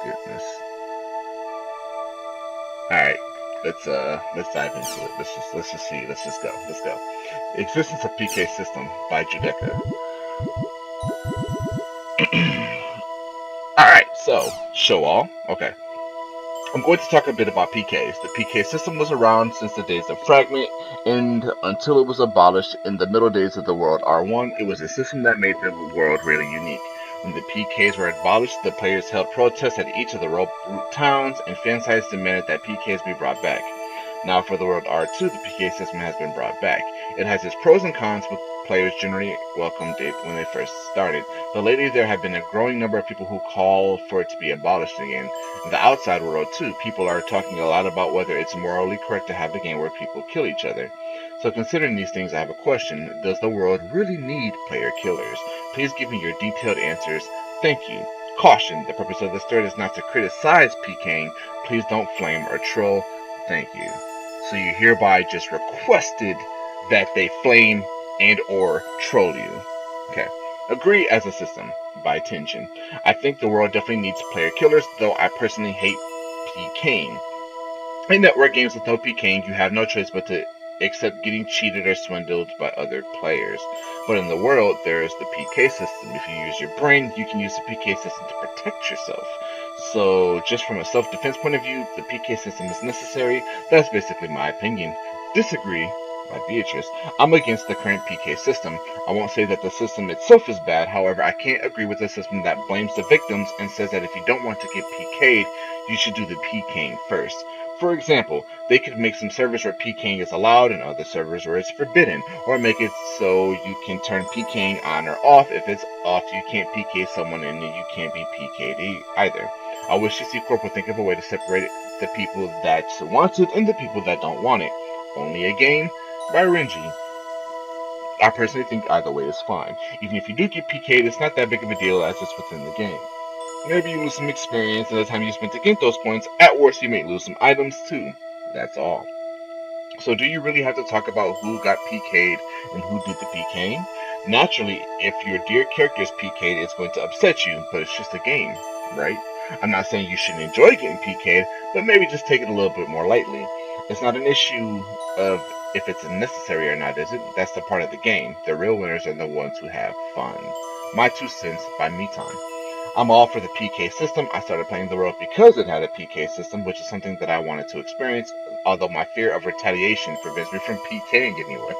goodness. Alright, let's dive into it. Let's just see. Let's just go. Let's go. The Existence of PK System by Judeka. Alright, so show all. Okay. I'm going to talk a bit about PKs. The PK system was around since the days of Fragment, and until it was abolished in the middle days of the World R1, it was a system that made the world really unique. When the PKs were abolished, the players held protests at each of the root towns, and fan sites demanded that PKs be brought back. Now, for the World R2, the PK system has been brought back. It has its pros and cons, with players generally welcomed it when they first started. But lately, there have been a growing number of people who call for it to be abolished again. In the outside world, too, people are talking a lot about whether it's morally correct to have a game where people kill each other. So, considering these things, I have a question. Does the world really need player killers? Please give me your detailed answers. Thank you. Caution, the purpose of this thread is not to criticize PKing. Please don't flame or troll. Thank you. So you hereby just requested that they flame and or troll you. Okay. Agree as a system by tension. I think the world definitely needs player killers, though I personally hate PKing. In network games with no PKing, you have no choice but to accept getting cheated or swindled by other players. But in the world, there is the PK system. If you use your brain, you can use the PK system to protect yourself. So, just from a self defense point of view, the PK system is necessary. That's basically my opinion. Disagree by Beatrice. I'm against the current PK system. I won't say that the system itself is bad, however, I can't agree with a system that blames the victims and says that if you don't want to get PK'd, you should do the PKing first. For example, they could make some servers where PKing is allowed and other servers where it's forbidden, or make it so you can turn PKing on or off. If it's off, you can't PK someone and you can't be PK'd either. I wish CC Corp would think of a way to separate the people that want it and the people that don't want it. Only a game by Renji. I personally think either way is fine. Even if you do get PK'd, it's not that big of a deal as it's within the game. Maybe you lose some experience and the time you spent to get those points. At worst, you may lose some items too. That's all. So, do you really have to talk about who got PK'd and who did the PKing? Naturally, if your dear character is PK'd, it's going to upset you, but it's just a game, right? I'm not saying you shouldn't enjoy getting PK'd, but maybe just take it a little bit more lightly. It's not an issue of if it's necessary or not, is it? That's the part of the game. The real winners are the ones who have fun. My 2 cents by Mitan. I'm all for the PK system. I started playing the world because it had a PK system, which is something that I wanted to experience, although my fear of retaliation prevents me from PKing anyone.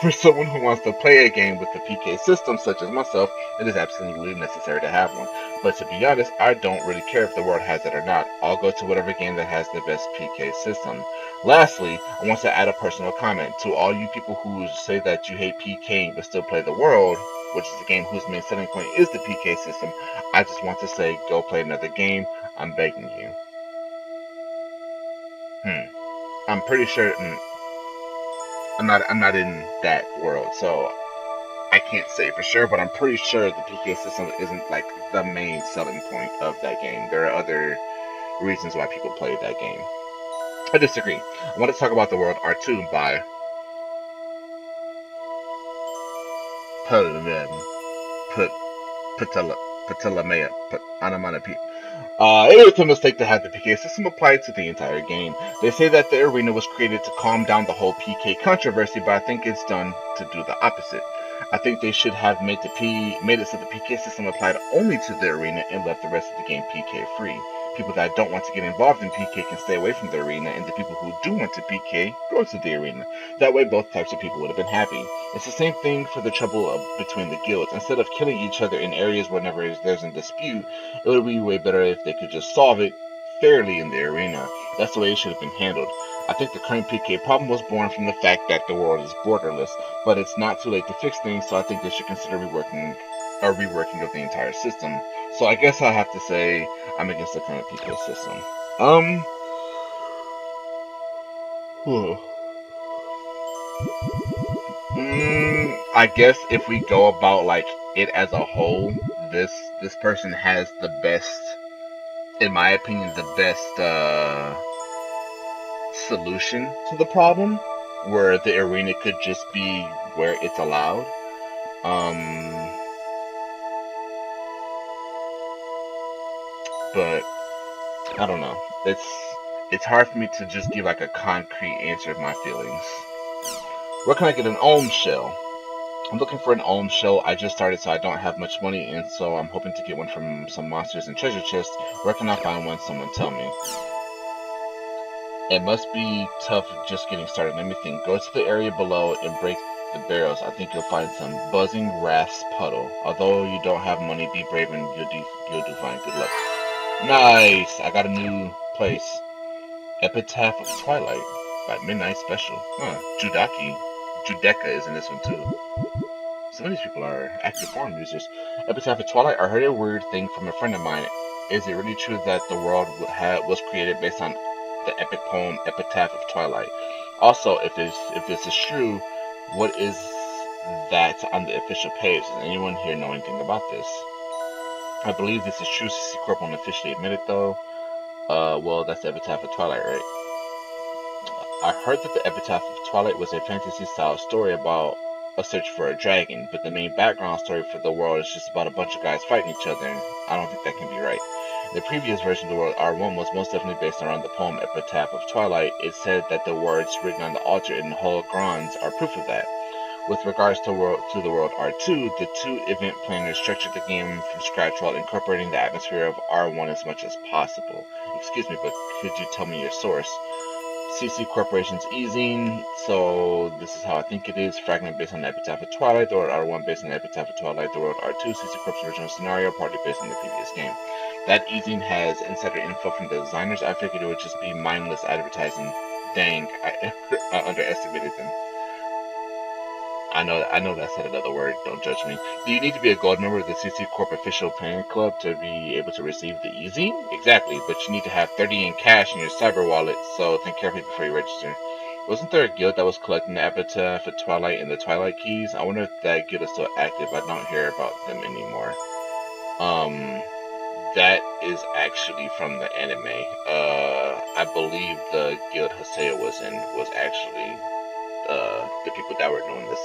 For someone who wants to play a game with the PK system, such as myself, it is absolutely necessary to have one. But to be honest, I don't really care if the world has it or not. I'll go to whatever game that has the best PK system. Lastly, I want to add a personal comment to all you people who say that you hate PKing but still play the world, which is a game whose main selling point is the PK system. I just want to say, go play another game. I'm begging you. I'm pretty sure I'm not in that world, so I can't say for sure. But I'm pretty sure the PK system isn't like the main selling point of that game. There are other reasons why people play that game. I disagree. I want to talk about the World R2 by Put Ptolemaea Anamanapy. It was a mistake to have the PK system applied to the entire game. They say that the arena was created to calm down the whole PK controversy, but I think it's done to do the opposite. I think they should have made it so the PK system applied only to the arena and left the rest of the game PK free. People that don't want to get involved in PK can stay away from the arena, and the people who do want to PK go to the arena. That way, both types of people would have been happy. It's the same thing for the trouble between the guilds. Instead of killing each other in areas whenever there's a dispute, it would be way better if they could just solve it fairly in the arena. That's the way it should have been handled. I think the current PK problem was born from the fact that the world is borderless, but it's not too late to fix things, so I think they should consider reworking of the entire system. So I guess I have to say I'm against the current PK system. Um, I guess if we go about like it as a whole, this person has the best, in my opinion, the best solution to the problem, where the arena could just be where it's allowed. Um, but I don't know. It's hard for me to just give like a concrete answer of my feelings. Where can I get an Ohm shell? I'm looking for an Ohm shell. I just started, so I don't have much money, and so I'm hoping to get one from some monsters and treasure chests. Where can I find one? Someone tell me. It must be tough just getting started. Let me think. Go to the area below and break the barrels. I think you'll find some buzzing rasp puddle. Although you don't have money, be brave and you'll do fine. Good luck. Nice! I got a new place. Epitaph of Twilight by Midnight Special. Huh. Judeka is in this one too. Some of these people are active forum users. Epitaph of Twilight. I heard a weird thing from a friend of mine. Is it really true that the world was created based on the epic poem Epitaph of Twilight? Also, if this is true, what is that on the official page? Does anyone here know anything about this? I believe this is true. CC Corp won't officially admit it though. Well, that's the Epitaph of Twilight, right? I heard that the Epitaph of Twilight was a fantasy-style story about a search for a dragon, but the main background story for the world is just about a bunch of guys fighting each other, and I don't think that can be right. The previous version of the world, R1, was most definitely based around the poem Epitaph of Twilight. It said that the words written on the altar in holograms are proof of that. With regards to the world R2, the two event planners structured the game from scratch while incorporating the atmosphere of R1 as much as possible. Excuse me, but could you tell me your source? CC Corporation's easing, so this is how I think it is. Fragment based on the Epitaph of Twilight, the world R1 based on the Epitaph of Twilight, the world R2, CC Corp's original scenario, partly based on the previous game. That easing has insider info from the designers. I figured it would just be mindless advertising. Dang, I underestimated them. I know that said another word, don't judge me. Do you need to be a gold member of the CC Corp official fan club to be able to receive the easy? Exactly, but you need to have 30 in cash in your cyber wallet, so think carefully before you register. Wasn't there a guild that was collecting the Epitaph for Twilight and the Twilight Keys? I wonder if that guild is still active. I don't hear about them anymore. That is actually from the anime. I believe the guild Haseo was in was actually the people that were doing this.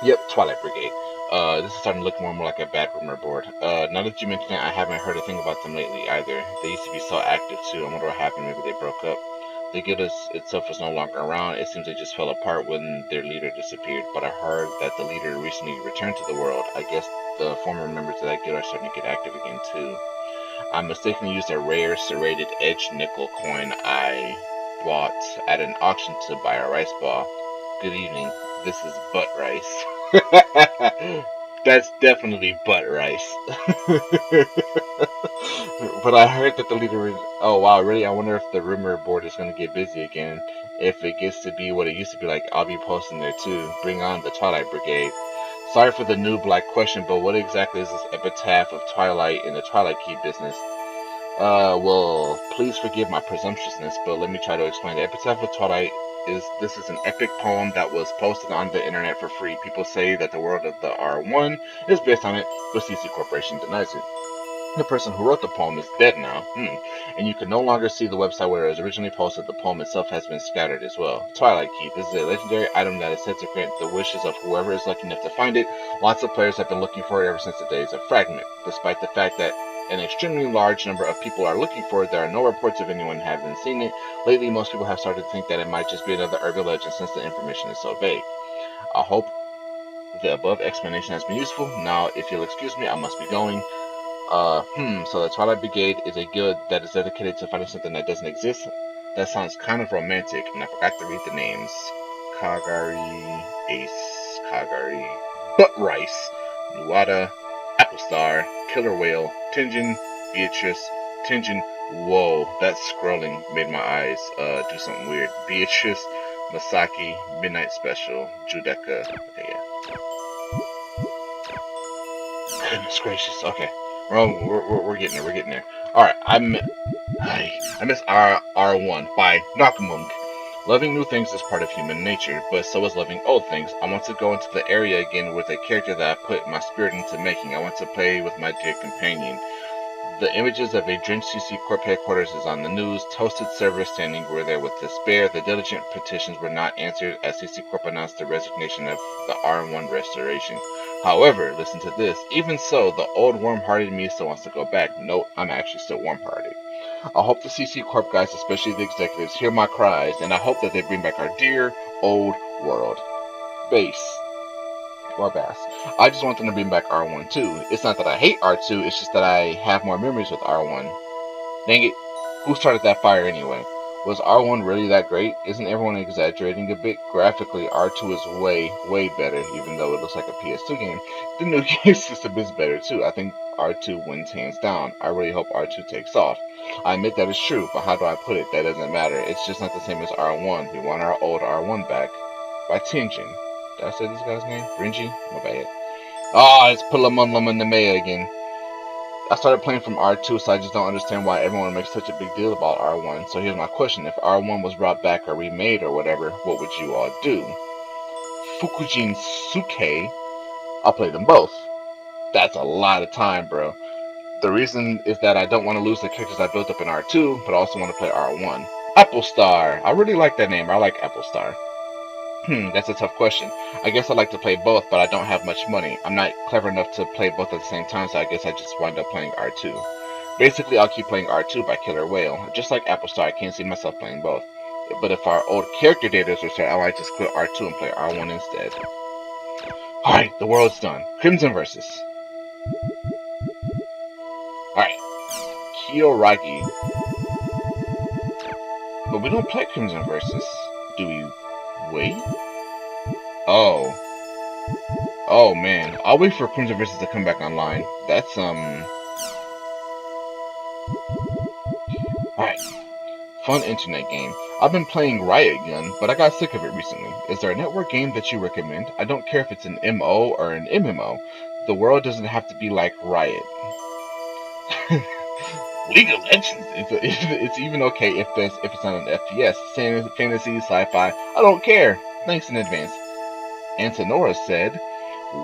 Yep, Twilight Brigade. This is starting to look more and more like a bad rumor board. Now that you mention it, I haven't heard a thing about them lately either. They used to be so active too. I wonder what happened. Maybe they broke up. The guild itself is no longer around. It seems they just fell apart when their leader disappeared. But I heard that the leader recently returned to the world. I guess the former members of that guild are starting to get active again too. I mistakenly used a rare serrated edge nickel coin I bought at an auction to buy a rice ball. Good evening. This is butt rice. That's definitely butt rice. But I heard that the leader is. Oh wow, really? I wonder if the rumor board is going to get busy again. If it gets to be what it used to be like, I'll be posting there too. Bring on the Twilight Brigade. Sorry for the noob like question, but what exactly is this Epitaph of Twilight in the Twilight Key business? Well, please forgive my presumptuousness, but let me try to explain. The Epitaph of Twilight is an epic poem that was posted on the internet for free. People say that the world of the R1 is based on it, but CC Corporation denies it. The person who wrote the poem is dead now, and you can no longer see the website where it was originally posted. The poem itself has been scattered as well. Twilight Key. This is a legendary item that is said to grant the wishes of whoever is lucky enough to find it. Lots of players have been looking for it ever since the days of Fragment. Despite the fact that an extremely large number of people are looking for it, there are no reports of anyone having seen it. Lately, most people have started to think that it might just be another urban legend since the information is so vague. I hope the above explanation has been useful. Now, if you'll excuse me, I must be going. So the Twilight Brigade is a guild that is dedicated to finding something that doesn't exist. That sounds kind of romantic, and I forgot to read the names. Kagari, Ace, Kagari, Butt Rice, Nuada, Applestar, Killer Whale, Tenjin, Beatrice, Tenjin. Whoa, that scrolling made my eyes do something weird. Beatrice, Masaki, Midnight Special, Judeka. Okay, yeah. Goodness gracious. Okay. We're getting there. We're getting there. All right. I miss R1 by Nakamunk. Loving new things is part of human nature, but so is loving old things. I want to go into the area again with a character that I put my spirit into making. I want to play with my dear companion. The images of a drenched CC Corp headquarters is on the news. Toasted servers standing were there with despair. The diligent petitions were not answered as CC Corp announced the resignation of the R1 restoration. However, listen to this. Even so, the old warm-hearted me still wants to go back. Note, I'm actually still warm-hearted. I hope the CC Corp guys, especially the executives, hear my cries, and I hope that they bring back our dear old world. Base. Or Bass. I just want them to bring back R1 too. It's not that I hate R2, it's just that I have more memories with R1. Dang it, who started that fire anyway? Was R1 really that great? Isn't everyone exaggerating a bit? Graphically, R2 is way better, even though it looks like a PS2 game. The new game system is better too. I think R2 wins hands down. I really hope R2 takes off. I admit that is true, but how do I put it? That doesn't matter. It's just not the same as R1. We want our old R1 back. By Tenjin. Did I say this guy's name? Renji? My bad. It's Pulamon Lamanamea again. I started playing from R2, so I just don't understand why everyone makes such a big deal about R1. So here's my question. If R1 was brought back or remade or whatever, what would you all do? Fukujin Suke, I'll play them both. That's a lot of time, bro. The reason is that I don't want to lose the characters I built up in R2, but I also want to play R1. Apple Star. I really like that name. I like Apple Star. That's a tough question. I guess I'd like to play both, but I don't have much money. I'm not clever enough to play both at the same time, so I guess I just wind up playing R2. Basically, I'll keep playing R2 by Killer Whale. Just like Apple Star, I can't see myself playing both. But if our old character data is reset, I might just quit R2 and play R1 instead. Alright, the world's done. Crimson Versus. Alright, Kiyoragi. But we don't play Crimson Versus. Do we wait? Oh. Oh man. I'll wait for Crimson Versus to come back online. That's Alright. Fun internet game. I've been playing Riot Gun, but I got sick of it recently. Is there a network game that you recommend? I don't care if it's an MO or an MMO. The world doesn't have to be like Riot. League of Legends. It's even okay if it's not an FPS. Fantasy, sci-fi. I don't care. Thanks in advance. Antonora said,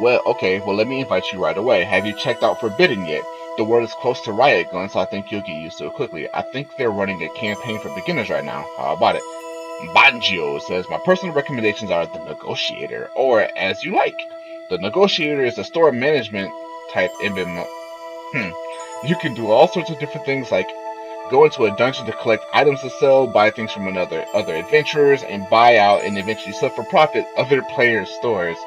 well, let me invite you right away. Have you checked out Forbidden yet? The world is close to Riot Gun, so I think you'll get used to it quickly. I think they're running a campaign for beginners right now. How about it? Banjo says, my personal recommendations are The Negotiator, or As You Like. The Negotiator is a store management type MMO. You can do all sorts of different things like go into a dungeon to collect items to sell, buy things from other adventurers, and buy out and eventually sell for profit other players' stores.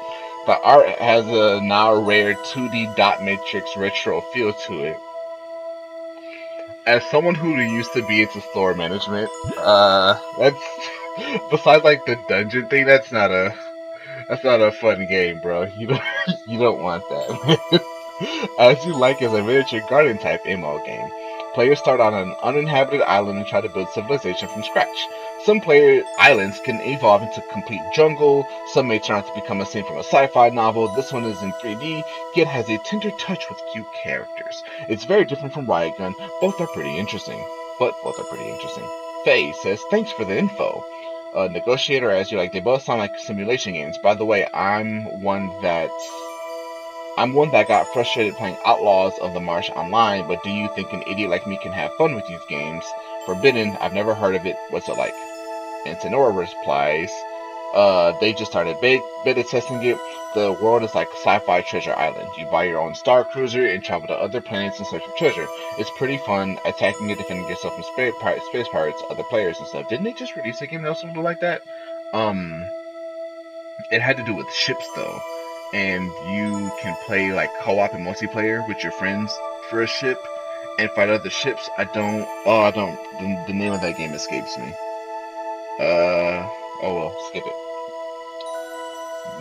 The art has a now rare 2D dot matrix retro feel to it. As someone who used to be into store management, that's besides like the dungeon thing, that's not a fun game, bro. You don't want that. As You Like is a miniature garden type MMO game. Players start on an uninhabited island and try to build civilization from scratch. Some player islands can evolve into complete jungle, some may turn out to become a scene from a sci-fi novel. This one is in 3D, yet has a tender touch with cute characters. It's very different from Riot Gun, both are pretty interesting. Faye says, thanks for the info. Negotiator, As You Like, they both sound like simulation games. By the way, I'm one that got frustrated playing Outlaws of the Marsh online, but do you think an idiot like me can have fun with these games? Forbidden, I've never heard of it, what's it like? And Tenora replies, they just started beta testing it. The world is like sci-fi treasure island. You buy your own star cruiser and travel to other planets in search of treasure. It's pretty fun, attacking and defending yourself from space pirates, other players and stuff. Didn't they just release a game that was something like that? It had to do with ships though, and you can play like co-op and multiplayer with your friends for a ship and fight other ships. I don't. The name of that game escapes me. Oh well, skip it.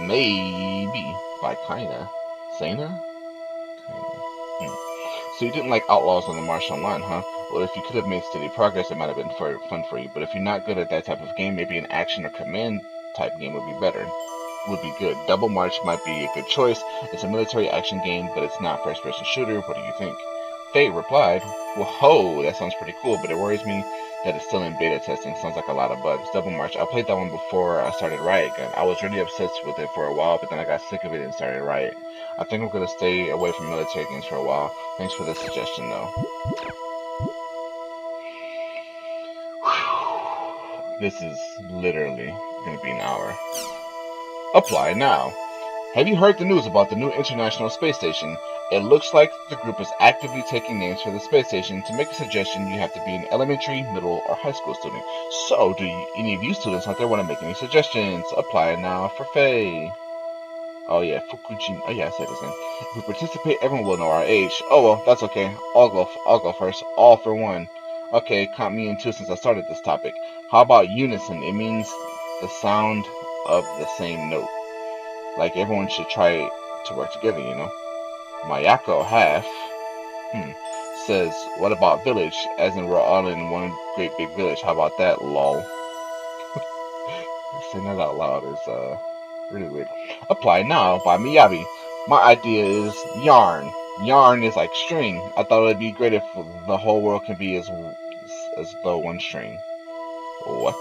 Maybe by kinda. Sana? So you didn't like Outlaws on the Marsh Online, huh? Well, if you could have made steady progress, it might have been fun for you. But if you're not good at that type of game, maybe an action or command type game would be better. Would be good. Double March might be a good choice. It's a military action game, but it's not first-person shooter. What do you think? Faye replied, whoa, that sounds pretty cool, but it worries me that it's still in beta testing. Sounds like a lot of bugs. Double March, I played that one before I started Riot Gun. I was really obsessed with it for a while, but then I got sick of it and started Riot. I think I'm going to stay away from military games for a while. Thanks for the suggestion, though. This is literally going to be an hour. Apply now. Have you heard the news about the new International Space Station? It looks like the group is actively taking names for the space station. To make a suggestion, you have to be an elementary, middle, or high school student. So, do any of you students out there want to make any suggestions? Apply now for Faye. Oh yeah, Fukujin. Oh yeah, I said his name. If we participate, everyone will know our age. Oh well, that's okay. I'll go first. All for one. Okay, count me in two since I started this topic. How about unison? It means the sound of the same note. Like everyone should try to work together, you know. Mayako half says, what about village? As in we're all in one great big village. How about that, lol? Saying that out loud is really weird. Apply now by Miyabi. My idea is yarn. Yarn is like string. I thought it would be great if the whole world can be as though one string. What?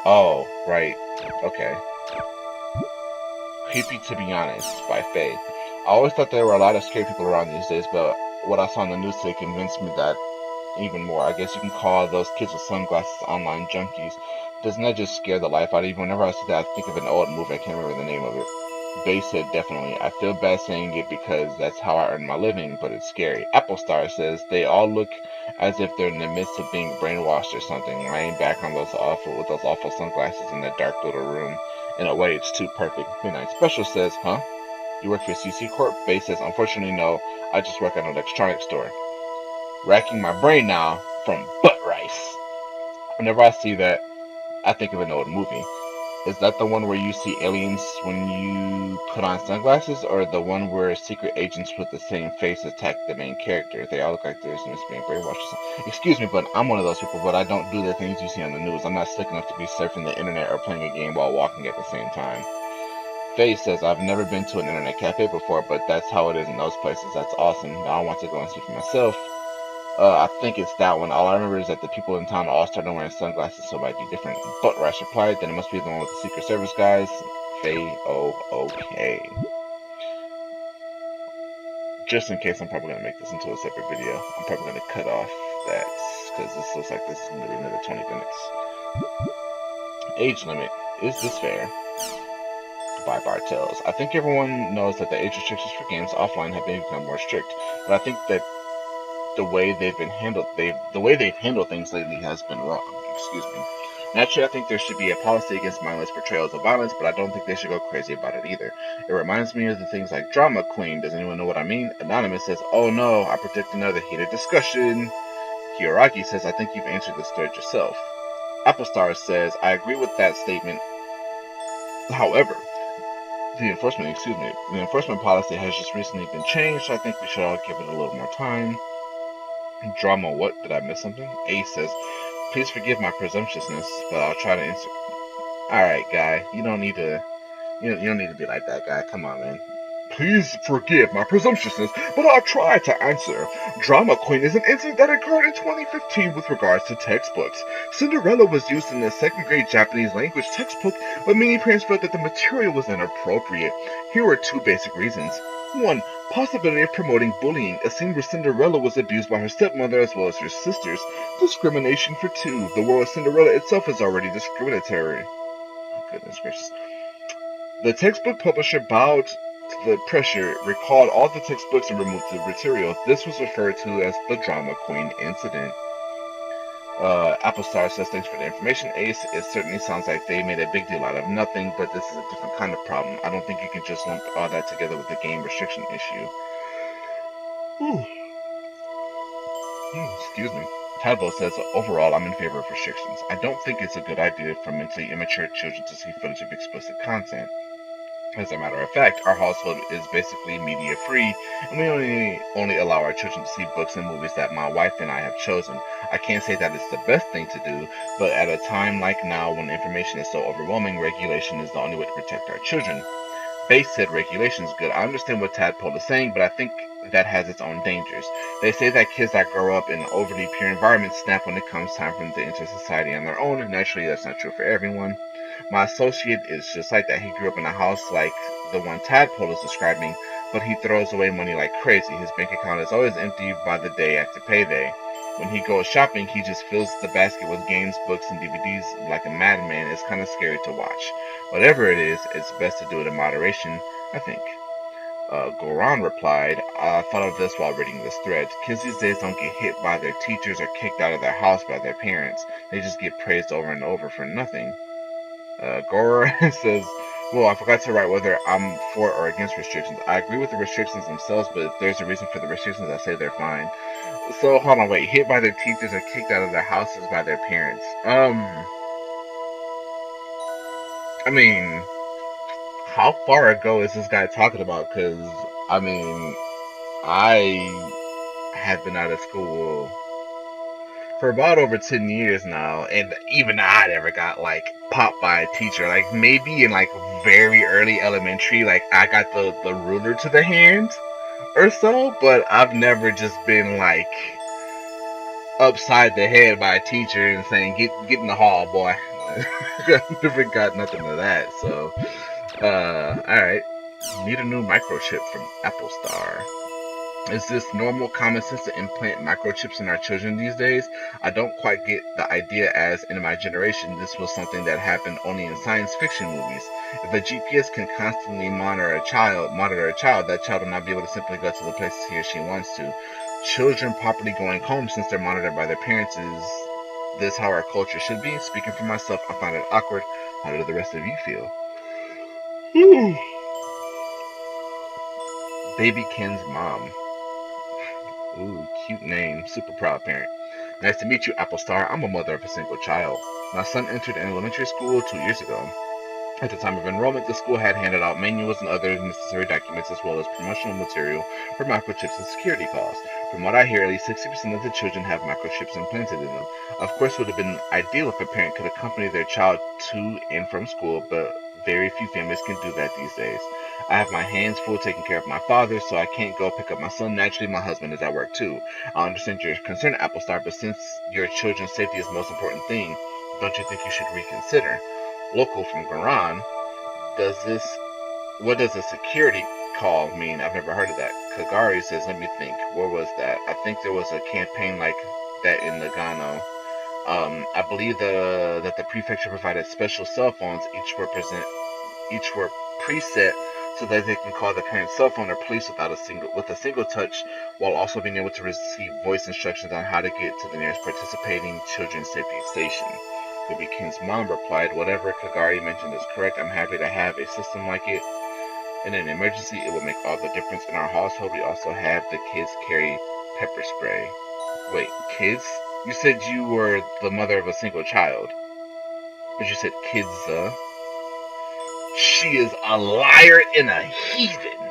Oh, right. Okay. Creepy to be honest by Faye. I always thought there were a lot of scary people around these days, but what I saw on the news today convinced me that even more. I guess you can call those kids with sunglasses online junkies. Doesn't that just scare the life out of you? Whenever I see that, I think of an old movie. I can't remember the name of it. Bay said definitely. I feel bad saying it because that's how I earn my living, but it's scary. Apple Star says they all look as if they're in the midst of being brainwashed or something, laying back on those awful sunglasses in that dark little room. In a way, it's too perfect. Midnight Special says, huh? You work for CC Corp? Bay says, unfortunately, no. I just work at an electronics store. Racking my brain now from butt rice. Whenever I see that, I think of an old movie. Is that the one where you see aliens when you put on sunglasses, or the one where secret agents with the same face attack the main character? They all look like they're just being brainwashed. Excuse me, but I'm one of those people, but I don't do the things you see on the news. I'm not slick enough to be surfing the internet or playing a game while walking at the same time. Faye says, I've never been to an internet cafe before, but that's how it is in those places. That's awesome. Now I want to go and see for myself. I think it's that one. All I remember is that the people in town all started wearing sunglasses, so it might be different. But Rash replied, then it must be the one with the Secret Service guys. Faye, okay. Just in case, I'm probably going to make this into a separate video. I'm probably going to cut off that, because this looks like this is going to be another 20 minutes. Age limit. Is this fair? By Bartels. I think everyone knows that the age restrictions for games offline have become more strict, but I think that the way they've handled things lately has been wrong. Excuse me. Naturally, I think there should be a policy against mindless portrayals of violence, but I don't think they should go crazy about it either. It reminds me of the things like Drama Queen. Does anyone know what I mean? Anonymous says, oh no, I predict another heated discussion. Hioraki says, I think you've answered this thread yourself. Apple Star says, I agree with that statement. However, the enforcement policy has just recently been changed, so I think we should all give it a little more time. Drama, what? Did I miss something? Ace says, please forgive my presumptuousness, but I'll try to answer. Alright, guy. You don't need to be like that, guy. Come on, man. Please forgive my presumptuousness, but I'll try to answer. Drama Queen is an incident that occurred in 2015 with regards to textbooks. Cinderella was used in a second grade Japanese language textbook, but many parents felt that the material was inappropriate. Here are two basic reasons. 1. Possibility of promoting bullying, a scene where Cinderella was abused by her stepmother as well as her sisters. Discrimination for 2. The role of Cinderella itself is already discriminatory. Oh, goodness gracious. The textbook publisher bowed to the pressure, recalled all the textbooks, and removed the material. This was referred to as the Drama Queen incident. Apple Star says, thanks for the information, Ace. It certainly sounds like they made a big deal out of nothing, but this is a different kind of problem. I don't think you can just lump all that together with the game restriction issue. Excuse me. Tadbo says, overall, I'm in favor of restrictions. I don't think it's a good idea for mentally immature children to see footage of explicit content. As a matter of fact, our household is basically media free, and we only allow our children to see books and movies that my wife and I have chosen. I can't say that it's the best thing to do, but at a time like now when information is so overwhelming, regulation is the only way to protect our children. Base said regulation is good. I understand what Tadpole is saying, but I think that has its own dangers. They say that kids that grow up in overly pure environments snap when it comes time for them to enter society on their own. Naturally, that's not true for everyone. My associate is just like that. He grew up in a house like the one Tadpole is describing, but he throws away money like crazy. His bank account is always empty by the day after payday. When he goes shopping, he just fills the basket with games, books, and DVDs like a madman. It's kind of scary to watch. Whatever it is, it's best to do it in moderation, I think. Goran replied, I thought of this while reading this thread. Kids these days don't get hit by their teachers or kicked out of their house by their parents. They just get praised over and over for nothing. Goran says, well, I forgot to write whether I'm for or against restrictions. I agree with the restrictions themselves, but if there's a reason for the restrictions, I say they're fine. So, hold on, wait. Hit by their teachers or kicked out of their houses by their parents. I mean, how far ago is this guy talking about? Because, I mean, I have been out of school for about over 10 years now, and even I never got like popped by a teacher. Like maybe in like very early elementary, like I got the ruler to the hand or so, but I've never just been like upside the head by a teacher and saying get in the hall, boy. I never got nothing of that. So, all right. Need a new microchip from Apple Star. Is this normal common sense to implant microchips in our children these days? I don't quite get the idea as, in my generation, this was something that happened only in science fiction movies. If a GPS can constantly monitor a child, that child will not be able to simply go to the places he or she wants to. Children properly going home since they're monitored by their parents, is this how our culture should be? Speaking for myself, I find it awkward. How do the rest of you feel? Baby Ken's mom. Ooh, cute name. Super proud parent. Nice to meet you, Apple Star. I'm a mother of a single child. My son entered elementary school 2 years ago. At the time of enrollment, the school had handed out manuals and other necessary documents as well as promotional material for microchips and security calls. From what I hear, at least 60% of the children have microchips implanted in them. Of course, it would have been ideal if a parent could accompany their child to and from school, but very few families can do that these days. I have my hands full taking care of my father, so I can't go pick up my son. Naturally, my husband is at work too. I understand your concern, Apple Star, but since your children's safety is the most important thing, don't you think you should reconsider? Local from Garan, does this what does a security call mean? I've never heard of that. Kagari says, let me think. Where was that? I think there was a campaign like that in Nagano. I believe that the prefecture provided special cell phones. Each were preset so that they can call the parent's cell phone or police with a single touch, while also being able to receive voice instructions on how to get to the nearest participating children's safety station. Baby Ken's mom replied, whatever Kagari mentioned is correct. I'm happy to have a system like it. In an emergency, it will make all the difference. In our household, we also have the kids carry pepper spray. Wait, kids? You said you were the mother of a single child, but you said kids, She is a liar and a heathen.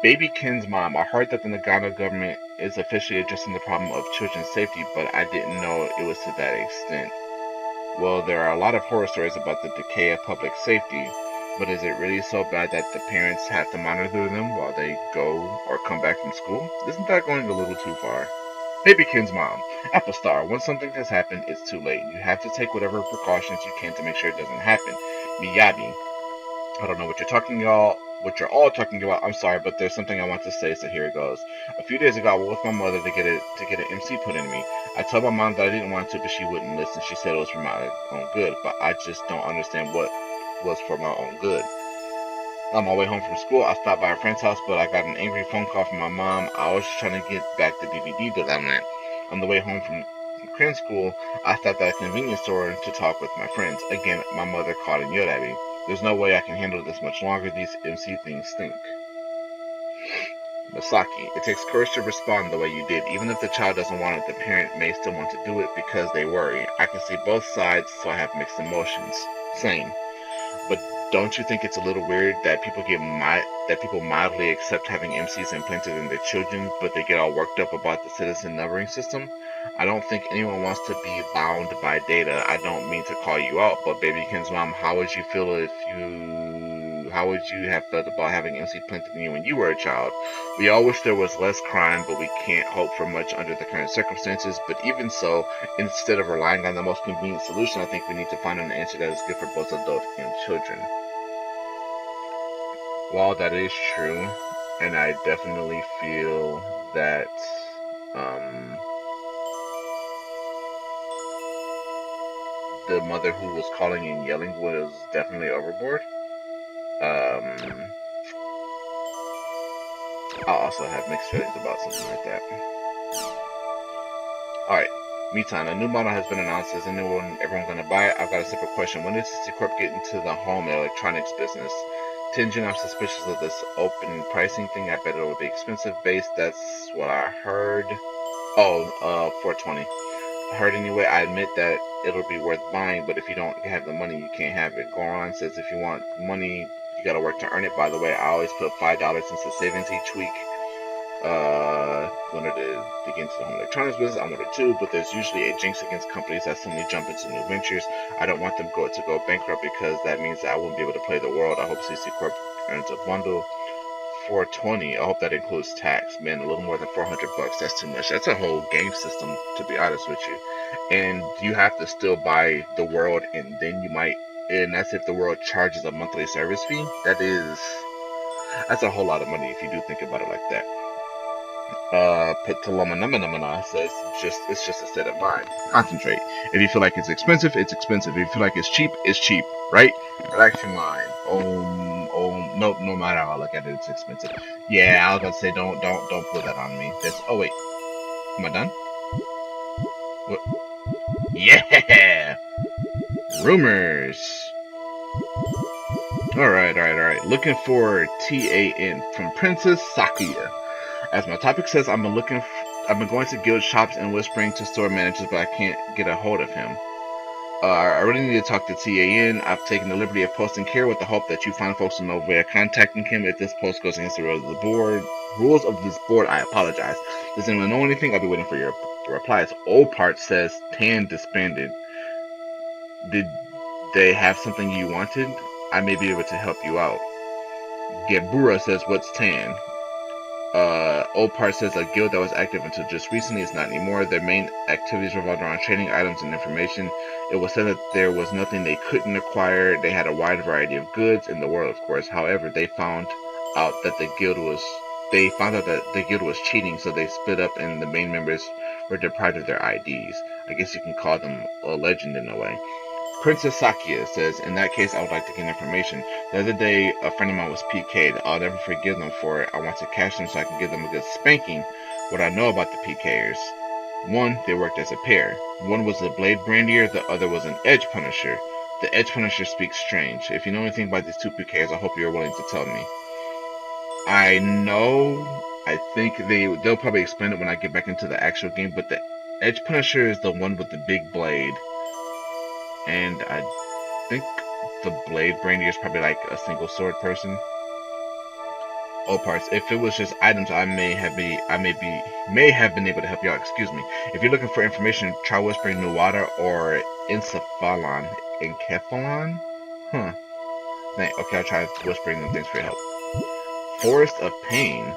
Baby Ken's mom, I heard that the Nagano government is officially addressing the problem of children's safety, but I didn't know it was to that extent. Well, there are a lot of horror stories about the decay of public safety, but is it really so bad that the parents have to monitor them while they go or come back from school? Isn't that going a little too far? Baby Ken's mom, Apple Star, once something has happened, it's too late. You have to take whatever precautions you can to make sure it doesn't happen. Miyabi, I don't know what you're all talking about. I'm sorry, but there's something I want to say, so here it goes. A few days ago, I went with my mother to get an MC put in me. I told my mom that I didn't want to, but she wouldn't listen. She said it was for my own good, but I just don't understand what was for my own good. On my way home from school, I stopped by a friend's house, but I got an angry phone call from my mom. I was just trying to get back the DVD that I lent. On the way home from Korean school, I stopped at a convenience store to talk with my friends. Again, my mother called and yelled at me. There's no way I can handle this much longer. These MC things stink. Masaki, it takes courage to respond the way you did. Even if the child doesn't want it, the parent may still want to do it because they worry. I can see both sides, so I have mixed emotions. Same. But don't you think it's a little weird that people mildly accept having MCs implanted in their children, but they get all worked up about the citizen numbering system? I don't think anyone wants to be bound by data. I don't mean to call you out, but Baby Ken's mom, how would you have felt about having MC planted in you when you were a child? We all wish there was less crime, but we can't hope for much under the current circumstances. But even so, instead of relying on the most convenient solution, I think we need to find an answer that is good for both adults and children. While that is true, and I definitely feel that um, the mother who was calling and yelling was definitely overboard. I also have mixed feelings about something like that. Alright, meantime, a new model has been announced. Is everyone gonna buy it? I've got a simple question. When does CC Corp get into the home and electronics business? Tintin, I'm suspicious of this open pricing thing. I bet it will be expensive. Base, that's what I heard. Oh, 420. I heard anyway. I admit that it'll be worth buying, but if you don't have the money, you can't have it. Goron says if you want money, you gotta work to earn it. By the way, I always put $5 into savings each week. Wanted to dig into the home electronics business. I wanted to, but there's usually a jinx against companies that suddenly jump into new ventures. I don't want them to go bankrupt because that means that I wouldn't be able to play the world. I hope CC Corp earns a bundle. 420. I hope that includes tax. Man, a little more than 400 bucks. That's too much. That's a whole game system, to be honest with you. And you have to still buy the world, and then you might. And that's if the world charges a monthly service fee. That's a whole lot of money if you do think about it like that. Pitalamanamana says it's just a state of mind. Concentrate. If you feel like it's expensive, it's expensive. If you feel like it's cheap, right? Relax your mind. No matter how I look at it, it's expensive. Yeah, I was about to say don't put that on me. Oh wait. Am I done? What? Yeah! Rumors. Alright. Looking for TAN from Princess Sakuya. As my topic says, I've been going to guild shops and whispering to store managers, but I can't get a hold of him. I really need to talk to TAN. I've taken the liberty of posting here with the hope that you find folks who know via contacting him. If this post goes against the rules of this board, I apologize. Does anyone know anything? I'll be waiting for your replies. Old Part says Tan disbanded. Did they have something you wanted? I may be able to help you out. Gebura says, what's Tan? Old Part says a guild that was active until just recently is not anymore. Their main activities revolved around trading items and information. It was said that there was nothing they couldn't acquire. They had a wide variety of goods in the world, of course. However, they found out that the guild was cheating, so they split up and the main members were deprived of their IDs. I guess you can call them a legend in a way. Princess Sakia says, in that case, I would like to get information. The other day, a friend of mine was PK'd. I'll never forgive them for it. I want to catch them so I can give them a good spanking. What I know about the PKers. One, they worked as a pair. One was a blade brandier, the other was an edge punisher. The edge punisher speaks strange. If you know anything about these two PKers, I hope you're willing to tell me. I think they'll probably explain it when I get back into the actual game, but the edge punisher is the one with the big blade. And I think the blade brandier is probably like a single sword person. Oh, Parts. If it was just items, I may have been able to help you out. Excuse me. If you're looking for information, try whispering Nuwada or Encephalon. Encephalon? Huh. Okay, I'll try whispering them. Thanks for your help. Forest of Pain.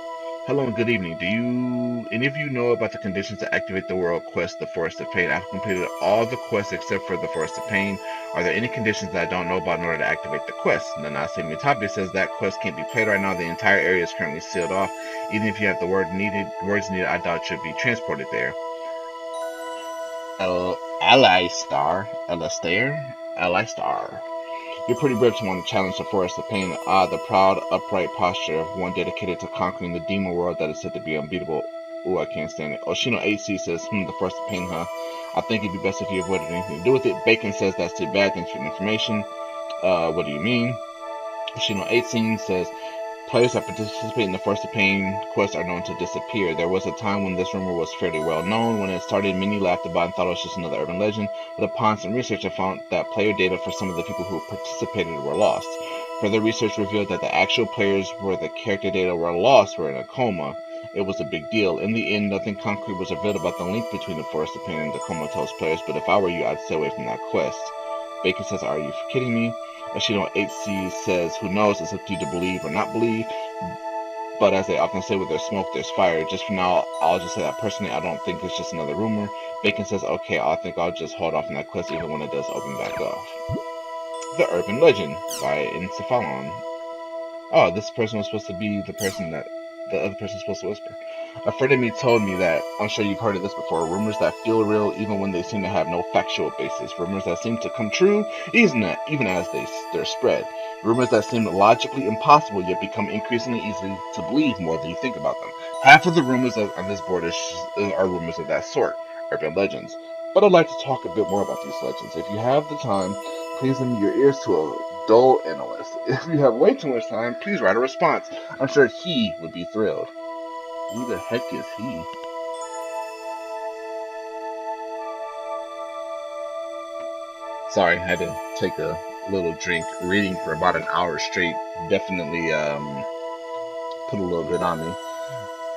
Hello and good evening. Do any of you know about the conditions to activate the world quest, the Forest of Pain? I've completed all the quests except for the Forest of Pain. Are there any conditions that I don't know about in order to activate the quest? Nanase Mitabe says that quest can't be played right now. The entire area is currently sealed off. Even if you have the words needed, I doubt should be transported there. Alistar. You're pretty brave to want to challenge the Forest of Pain. The proud, upright posture of one dedicated to conquering the demon world that is said to be unbeatable. Ooh, I can't stand it. Oshino 8C says, the Forest of Pain, huh? I think it'd be best if you avoided anything to do with it. Bacon says, that's too bad. Thanks for the information. What do you mean? Oshino 18 says, players that participate in the Forest of Pain quest are known to disappear. There was a time when this rumor was fairly well known. When it started, many laughed about it and thought it was just another urban legend. But upon some research, I found that player data for some of the people who participated were lost. Further research revealed that the actual players where the character data were lost were in a coma. It was a big deal. In the end, nothing concrete was revealed about the link between the Forest of Pain and the comatose players, but if I were you, I'd stay away from that quest. Bacon says, are you kidding me? Ashino 8C says, who knows, it's up to you to believe or not believe. But as they often say, where there's smoke, there's fire. Just for now, I'll just say that personally, I don't think it's just another rumor. Bacon says, okay, I think I'll just hold off on that quest even when it does open back up. The Urban Legend by Encephalon. Oh, this person was supposed to be the person that the other person's supposed to whisper. A friend of me told me that, I'm sure you've heard of this before, rumors that feel real even when they seem to have no factual basis. Rumors that seem to come true even as they're spread. Rumors that seem logically impossible yet become increasingly easy to believe more than you think about them. Half of the rumors on this board are rumors of that sort, urban legends. But I'd like to talk a bit more about these legends. If you have the time, please lend your ears to a dull analyst. If you have way too much time, please write a response. I'm sure he would be thrilled. Who the heck is he? Sorry, I had to take a little drink. Reading for about an hour straight definitely put a little bit on me.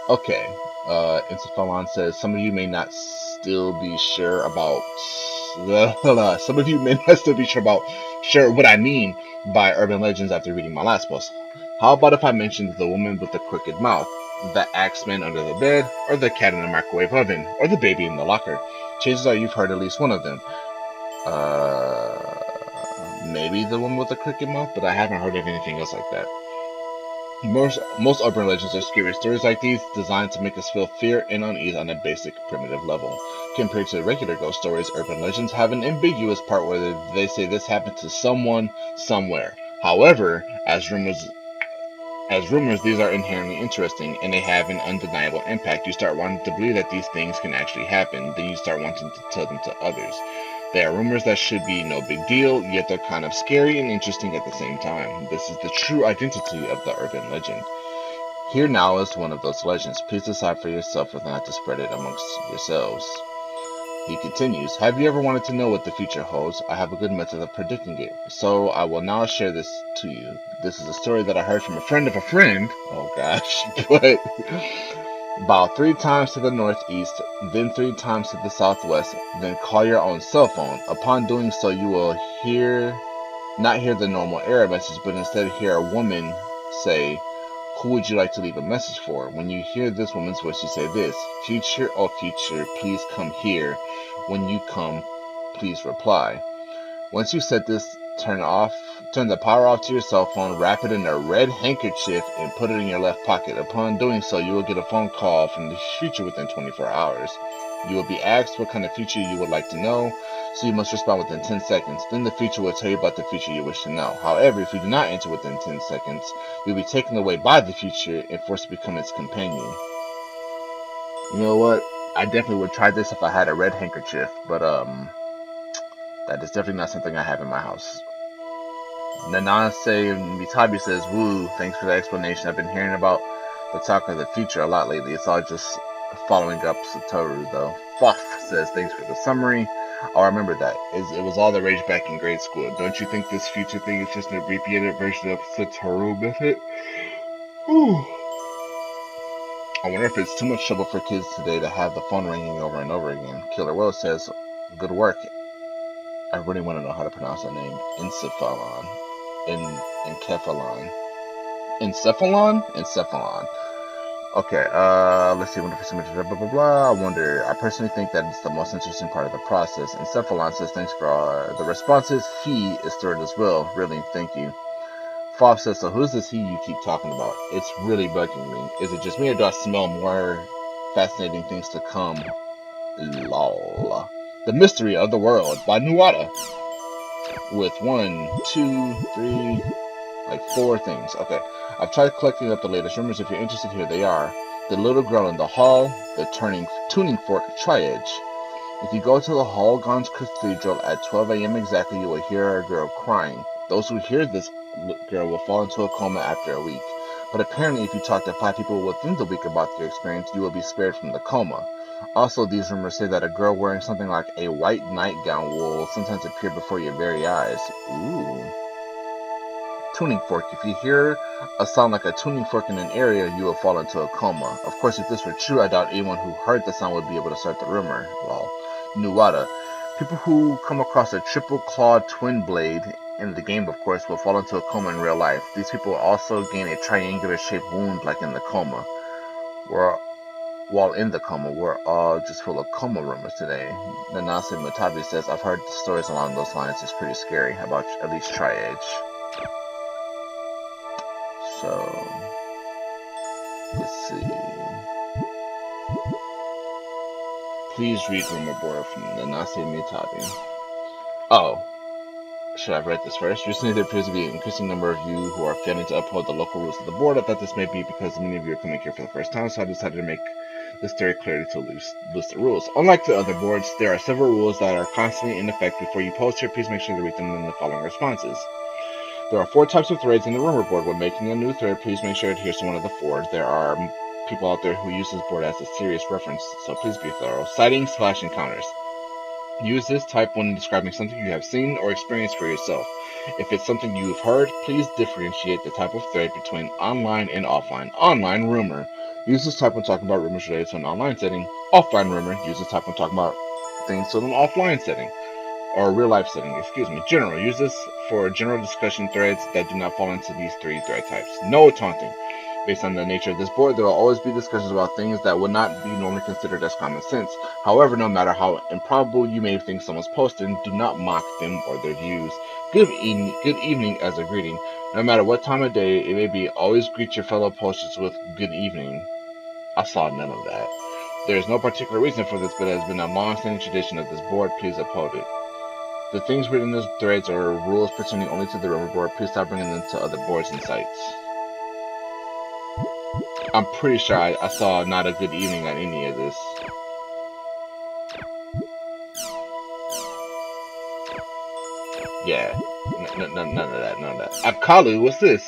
Okay, Insufalon says some of you may not still be sure about some of you may not still be sure what I mean by urban legends after reading my last post. How about if I mentioned the woman with the crooked mouth, the axeman under the bed, or the cat in the microwave oven, or the baby in the locker? Chances are you've heard at least one of them. Maybe the one with the cricket mouth, but I haven't heard of anything else like that. Most urban legends are scary stories like these, designed to make us feel fear and unease on a basic, primitive level. Compared to regular ghost stories, urban legends have an ambiguous part where they say this happened to someone, somewhere. However, as rumors, these are inherently interesting, and they have an undeniable impact. You start wanting to believe that these things can actually happen, then you start wanting to tell them to others. They are rumors that should be no big deal, yet they're kind of scary and interesting at the same time. This is the true identity of the urban legend. Here now is one of those legends. Please decide for yourself whether or not to spread it amongst yourselves. He continues, have you ever wanted to know what the future holds? I have a good method of predicting it, so I will now share this to you. This is a story that I heard from a friend of a friend. Oh gosh, but about 3 times to the northeast, then 3 times to the southwest, then call your own cell phone. Upon doing so, you will not hear the normal error message, but instead hear a woman say, who would you like to leave a message for? When you hear this woman's voice, you say this, future, oh future, please come here. When you come, please reply. Once you set this, turn the power off to your cell phone, wrap it in a red handkerchief, and put it in your left pocket. Upon doing so, you will get a phone call from the future within 24 hours. You will be asked what kind of future you would like to know, so you must respond within 10 seconds. Then the future will tell you about the future you wish to know. However, if you do not answer within 10 seconds, you'll be taken away by the future and forced to become its companion. You know what? I definitely would try this if I had a red handkerchief, but that is definitely not something I have in my house. Nanase Mitabi says, woo, thanks for the explanation. I've been hearing about the talk of the future a lot lately. It's all just following up Satoru, though. Fuff says, thanks for the summary. Oh, I remember that. It was all the rage back in grade school. Don't you think this future thing is just an abbreviated version of Satoru method? Ooh. I wonder if it's too much trouble for kids today to have the phone ringing over and over again. Killer Will says, good work. I really want to know how to pronounce that name. Encephalon. Encephalon. Encephalon? Okay, let's see. Wonder for some blah, blah, blah, blah. I wonder. I personally think that it's the most interesting part of the process. Encephalon says, thanks for the responses. He is third as well. Really, thank you. Fob says, so who's this he you keep talking about? It's really bugging me. Is it just me or do I smell more fascinating things to come? Lol. The Mystery of the World by Nuwata. With 1, 2, 3, like 4 things. Okay. I've tried collecting up the latest rumors. If you're interested, here they are. The Little Girl in the Hall, the Tuning Fork Tri-Edge. If you go to the Hallgons Cathedral at 12 a.m. exactly, you will hear a girl crying. Those who hear this girl will fall into a coma after a week. But apparently, if you talk to 5 people within the week about their experience, you will be spared from the coma. Also, these rumors say that a girl wearing something like a white nightgown will sometimes appear before your very eyes. Ooh. Tuning fork. If you hear a sound like a tuning fork in an area, you will fall into a coma. Of course, if this were true, I doubt anyone who heard the sound would be able to start the rumor. Well, Nuwata. People who come across a triple-clawed twin blade in the game, of course, will fall into a coma in real life. These people will also gain a triangular-shaped wound like in the coma. While in the coma, we're all just full of coma rumors today. Nanase Mutabi says, I've heard stories along those lines. It's pretty scary. How about at least Tri-Edge? So, let's see. Please read rumor board from the Nase Mitabi. Oh, should I have read this first? Recently, there appears to be an increasing number of you who are failing to uphold the local rules of the board. I thought this may be because many of you are coming here for the first time, so I decided to make this very clearly to list the rules. Unlike the other boards, there are several rules that are constantly in effect. Before you post here, please make sure to read them in the following responses. There are 4 types of threads in the rumor board. When making a new thread, please make sure it adheres to one of the 4. There are people out there who use this board as a serious reference, so please be thorough. Sightings/encounters. Use this type when describing something you have seen or experienced for yourself. If it's something you've heard, please differentiate the type of thread between online and offline. Online rumor. Use this type when talking about rumors related to an online setting. Offline rumor. Use this type when talking about things in an offline setting. Or real life setting, excuse me. General. Use this for general discussion threads that do not fall into these 3 thread types. No taunting. Based on the nature of this board, there will always be discussions about things that would not be normally considered as common sense. However, no matter how improbable you may think someone's posting, do not mock them or their views. Good evening as a greeting. No matter what time of day it may be, always greet your fellow posters with good evening. I saw none of that. There is no particular reason for this, but it has been a long-standing tradition of this board. Please uphold it. The things written in these threads are rules pertaining only to the rumor board. Please stop bringing them to other boards and sites. I'm pretty sure I saw not a good evening on any of this. Yeah, none of that, Apkalu, what's this?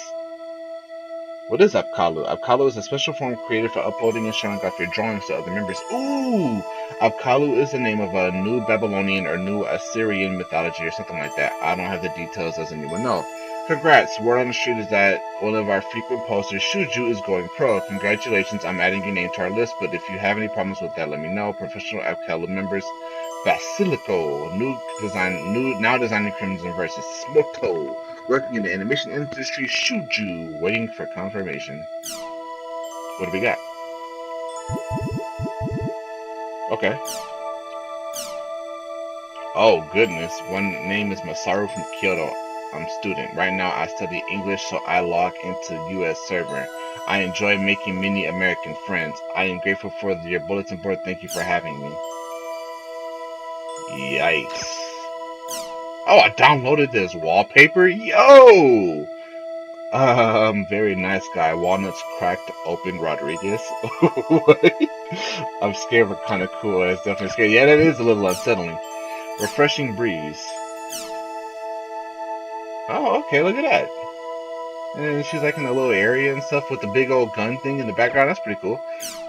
What is Apkalu? Apkalu is a special form created for uploading and showing off your drawings to other members. Ooh! Apkalu is the name of a new Babylonian or new Assyrian mythology or something like that. I don't have the details, as anyone know. Congrats! Word on the street is that one of our frequent posters, Shuju, is going pro. Congratulations, I'm adding your name to our list, but if you have any problems with that, let me know. Professional Apkalu members, Basilico, now designing Crimson versus Smoto, working in the animation industry, Shuju, waiting for confirmation. What do we got? Okay. Oh goodness, one name is Masaru from Kyoto. I'm student. Right now I study English, so I log into US server. I enjoy making many American friends. I am grateful for your bulletin board. Thank you for having me. Yikes. Oh, I downloaded this wallpaper? Yo! Very nice guy. Walnuts cracked open Rodriguez. What? I'm scared but kind of cool. It's definitely scary. Yeah, that is a little unsettling. Refreshing breeze. Oh, okay, look at that. And she's like in a little area and stuff with the big old gun thing in the background. That's pretty cool.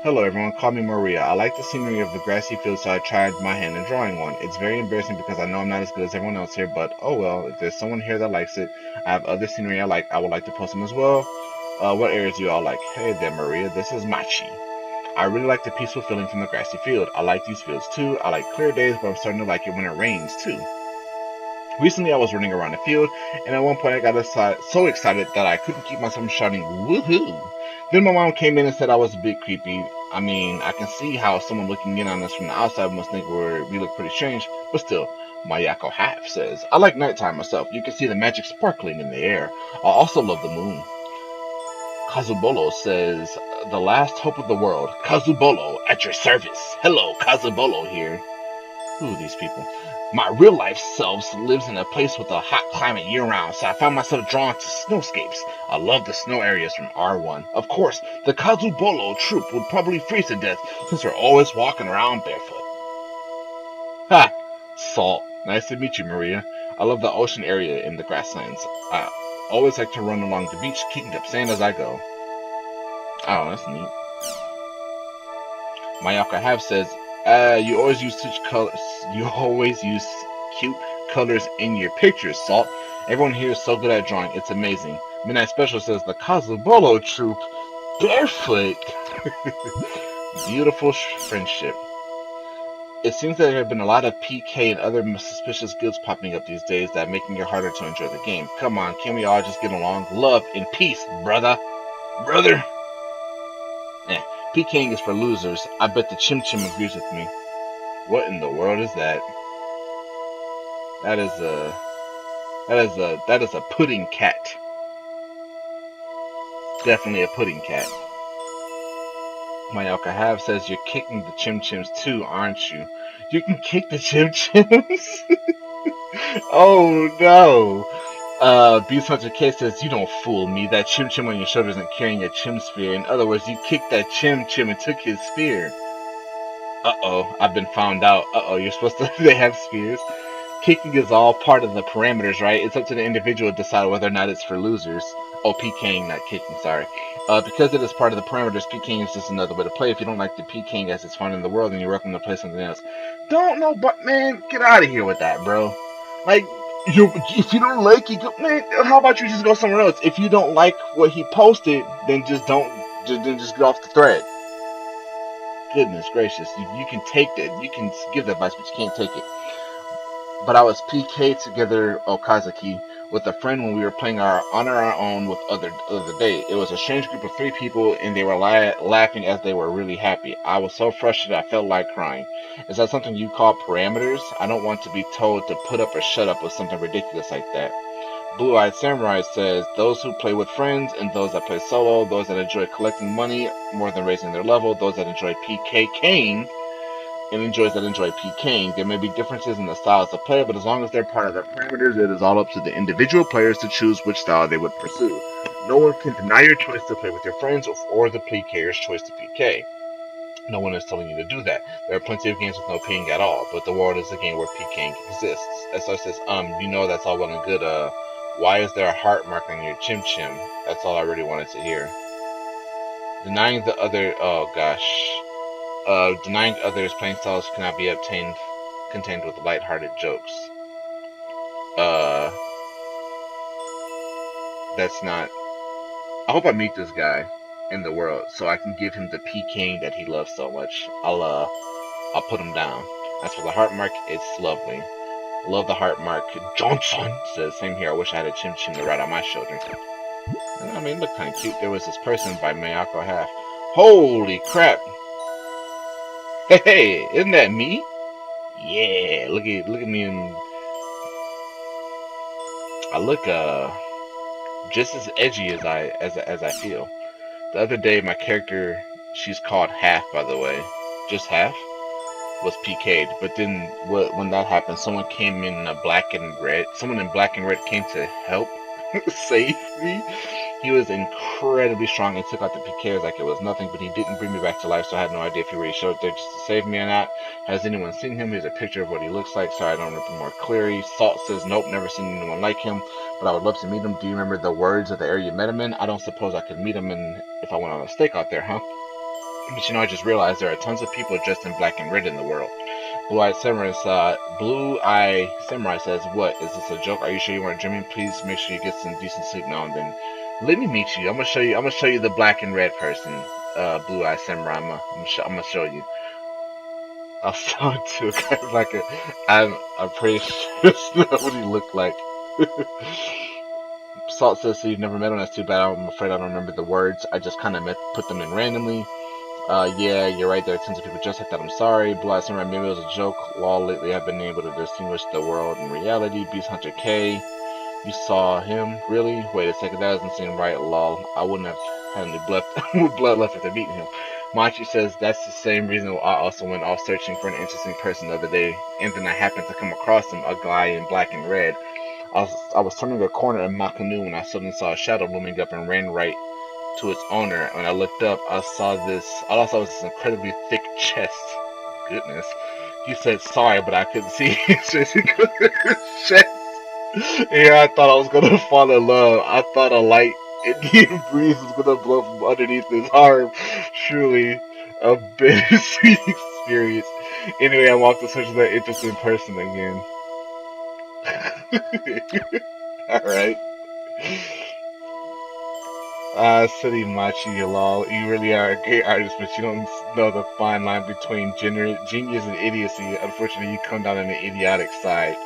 Hello, everyone. Call me Maria. I like the scenery of the grassy field, so I tried my hand in drawing one. It's very embarrassing because I know I'm not as good as everyone else here, but oh well. If there's someone here that likes it, I have other scenery I like. I would like to post them as well. What areas do you all like? Hey there, Maria. This is Machi. I really like the peaceful feeling from the grassy field. I like these fields too. I like clear days, but I'm starting to like it when it rains too. Recently, I was running around the field, and at one point I got so excited that I couldn't keep myself from shouting, woohoo! Then my mom came in and said I was a bit creepy. I mean, I can see how someone looking in on us from the outside must think we look pretty strange, but still, Mayako Half says, I like nighttime myself. You can see the magic sparkling in the air. I also love the moon. Kazubolo says, the last hope of the world. Kazubolo, at your service. Hello, Kazubolo here. Ooh, these people. My real life self lives in a place with a hot climate year round, so I found myself drawn to snowscapes. I love the snow areas from R1. Of course, the Kazubolo troop would probably freeze to death since we're always walking around barefoot. Ha! Salt. Nice to meet you, Maria. I love the ocean area in the grasslands. I always like to run along the beach, kicking up sand as I go. Oh, that's neat. Mayaka Have says, you always use such colors. You always use cute colors in your pictures, Salt. Everyone here is so good at drawing. It's amazing. Midnight Special says the Kazubolo troop barefoot. Beautiful friendship. It seems that there have been a lot of PK and other suspicious guilds popping up these days that are making it harder to enjoy the game. Come on, can we all just get along? Love and peace, brother. Brother. PKing is for losers. I bet the Chim Chim agrees with me. What in the world is that? That is a pudding cat. Definitely a pudding cat. Mayaka Have says you're kicking the Chim Chims too, aren't you? You can kick the Chim Chims? Oh no! Beast Hunter K says, you don't fool me. That Chim Chim on your shoulder isn't carrying a Chim Spear. In other words, you kicked that Chim Chim and took his spear. Uh-oh, I've been found out. Uh-oh, you're supposed to, they have spears. Kicking is all part of the parameters, right? It's up to the individual to decide whether or not it's for losers. Oh, PKing, not kicking, sorry. Because it is part of the parameters, PKing is just another way to play. If you don't like the PKing as it's fun in the world, then you're welcome to play something else. Don't know, but man, get out of here with that, bro. Like, if you don't like it, man, how about you just go somewhere else? If you don't like what he posted, then just don't, then just get off the thread. Goodness gracious, you can take that, you can give the advice, but you can't take it. But I was PK together, Okazaki, with a friend when we were playing on our own with the other day. It was a strange group of 3 people, and they were laughing as they were really happy. I was so frustrated I felt like crying. Is that something you call parameters? I don't want to be told to put up or shut up with something ridiculous like that. Blue Eyed Samurai says, those who play with friends and those that play solo, those that enjoy collecting money more than raising their level, those that enjoy PKing and enjoys that enjoy PKing. There may be differences in the styles of play, but as long as they're part of the parameters, it is all up to the individual players to choose which style they would pursue. No one can deny your choice to play with your friends or the PKer's choice to PK. No one is telling you to do that. There are plenty of games with no ping at all, but the world is a game where PKing exists. SR says, that's all well and good. Why is there a heart mark on your Chim Chim? That's all I really wanted to hear. Denying the other, oh gosh. Denying others playing styles cannot be contained with light-hearted jokes. That's not. I hope I meet this guy in the world so I can give him the PKing that he loves so much. I'll put him down. As for the heart mark, it's lovely. Love the heart mark. Johnson says, same here. I wish I had a Chim Chim to ride on my shoulder. I mean, look kind of cute. There was this person by Mayako Half. Holy crap! Hey, isn't that me? Yeah, look at me. I look just as edgy as I feel. The other day, my character, she's called Half, by the way, just Half, was PK'd. But then when that happened, someone came in black and red. Someone in black and red came to help save me. He was incredibly strong and took out the PKers like it was nothing, but he didn't bring me back to life, so I had no idea if he really showed up there just to save me or not. Has anyone seen him? Here's a picture of what he looks like, so I don't remember more clearly. Salt says, nope, never seen anyone like him, but I would love to meet him. Do you remember the words of the area you met him in? I don't suppose I could meet him if I went on a stakeout there, huh? But I just realized there are tons of people dressed in black and red in the world. Blue Eye Samurai says, what? Is this a joke? Are you sure you weren't dreaming? Please make sure you get some decent sleep now and then. Let me meet you. I'm gonna show you the black and red person. Blue Eye Samurai. I'm gonna show you. I'll show it to a guy like I'm pretty sure that's not what he looked like. Salt says, so you've never met him. That's too bad. I'm afraid I don't remember the words. I just kind of put them in randomly. Yeah, you're right. There are tons of people just like that. I'm sorry. Blue Eye Samurai, maybe it was a joke. Lol, lately I've been able to distinguish the world and reality. Beast Hunter K. You saw him? Really? Wait a second, that doesn't seem right. Lol. I wouldn't have had any blood left after meeting him. Machi says that's the same reason I also went off searching for an interesting person the other day, and then I happened to come across him, a guy in black and red. I was turning a corner in my canoe when I suddenly saw a shadow looming up and ran right to its owner. When I looked up, all I saw was this incredibly thick chest. Goodness. He said sorry, but I couldn't see his chest. Yeah, I thought I was gonna fall in love. I thought a light Indian breeze was gonna blow from underneath his arm. Truly a bittersweet experience. Anyway, I walked to search for that interesting person again. Alright. City Machi, lol. You really are a great artist, but you don't know the fine line between genius and idiocy. Unfortunately, you come down on the idiotic side.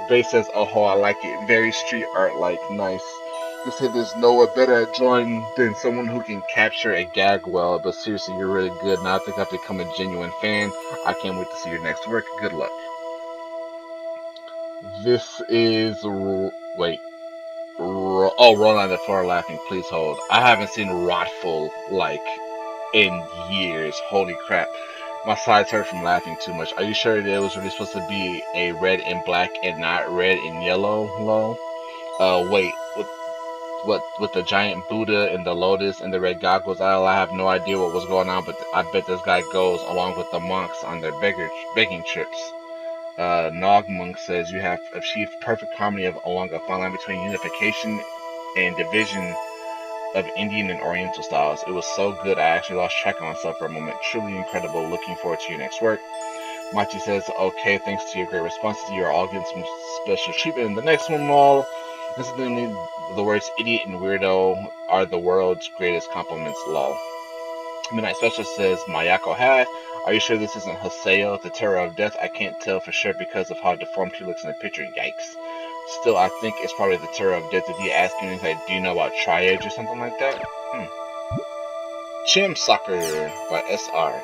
Bay says, oh, I like it. Very street art like. Nice. You say there's no one better at drawing than someone who can capture a gag well, but seriously, you're really good. Now I think I've become a genuine fan. I can't wait to see your next work. Good luck. This is. Wait. Oh, Roll on the floor laughing. Please hold. I haven't seen Rotful like in years. Holy crap. My sides hurt from laughing too much. Are you sure that it was really supposed to be a red and black and not red and yellow? Lol. Wait. What with the giant Buddha and the lotus and the red goggles? I have no idea what was going on, but I bet this guy goes along with the monks on their begging trips. Nog Monk says you have achieved perfect harmony along a fine line between unification and division of Indian and Oriental styles. It was so good I actually lost track of myself for a moment. Truly incredible. Looking forward to your next work. Machi says, okay, thanks to your great responses, you are all getting some special treatment in the next one, lol. Incidentally, the words idiot and weirdo are the world's greatest compliments, lol. Midnight Specialist says, Mayako Hai, are you sure this isn't Haseo, the terror of death? I can't tell for sure because of how deformed he looks in the picture, yikes. Still, I think it's probably the terror of death. Did he ask you anything like, do you know about triage or something like that? Chim Soccer by SR.